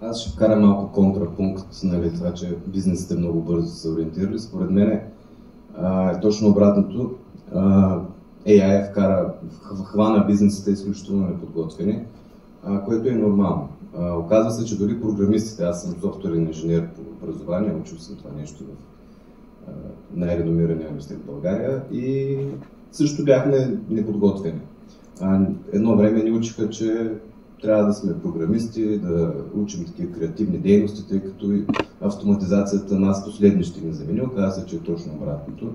Аз ще вкарам малко контрапункт, нали, това, че бизнесите много бързо се ориентирали. Според мен е точно обратното. AI хвана бизнесите изключително неподготвени, което е нормално. Оказва се, че дори програмистите, аз съм софтуерен инженер по образование, учил съм това нещо в най-реномирания университет в България и също бяхме неподготвени. Едно време ни учиха, че трябва да сме програмисти, да учим такива креативни дейности, тъй като и автоматизацията нас последни ще ни замени. Оказва се, че е точно обратното.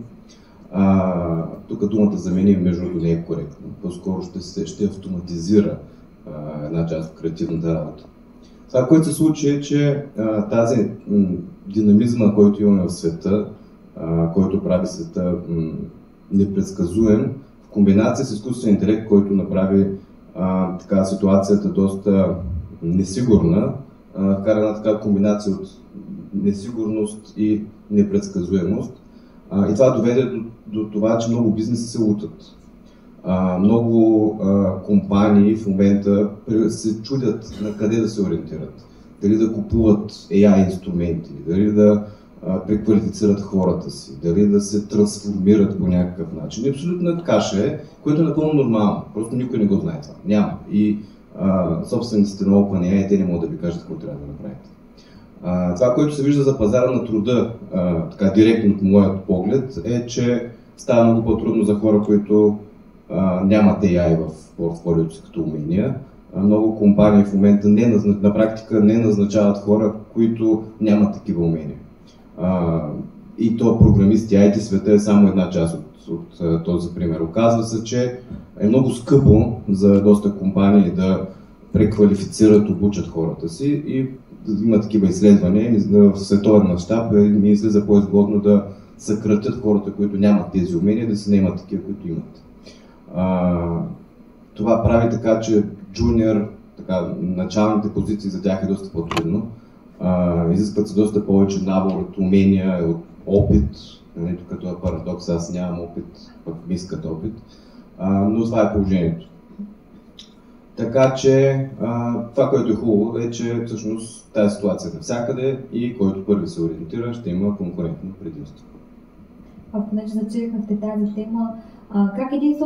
Тук думата замени, между другото, не е коректно. По-скоро ще автоматизира една част от креативната работа. Това, което се случи е, че тази динамизма, който имаме в света, който прави света непредсказуем, в комбинация с изкуствен интелект, който направи ситуацията доста несигурна, вкара една такава комбинация от несигурност и непредсказуемост. И това доведе до това, че много бизнеси се лутат. Много компании в момента се чудят на къде да се ориентират. Дали да купуват AI инструменти, дали да преквалифицират хората си, дали да се трансформират по някакъв начин. Абсолютна каша е, което е напълно нормално. Просто никой не го знае това. Няма. И собствениците на OpenAI, те не могат да ви кажат какво трябва да направите. Това, което се вижда за пазара на труда, така директно от моят поглед, е, че става много по-трудно за хора, които нямат AI в портфолиото си като умения. Много компании в момента на практика не назначават хора, които нямат такива умения. И то програмисти, IT света е само една част от този пример. Оказва се, че е много скъпо за доста компании да преквалифицират, обучат хората си и има такива изследвания в световен мащаб ми излиза по-изгодно да съкратят хората, които нямат тези умения, да се наемат такива, които имат. Това прави така, че джуниор, началните позиции за тях е доста по-трудно. Изискват се доста повече набор от умения, от опит. Тук като е парадокс, аз нямам опит, пък ми искат опит. Но това е положението. Така че това, което е хубаво, е, че всъщност тази ситуация е навсякъде и който първи се ориентира, ще има конкурентно предимство. Понеже зачекнахте тази тема, как един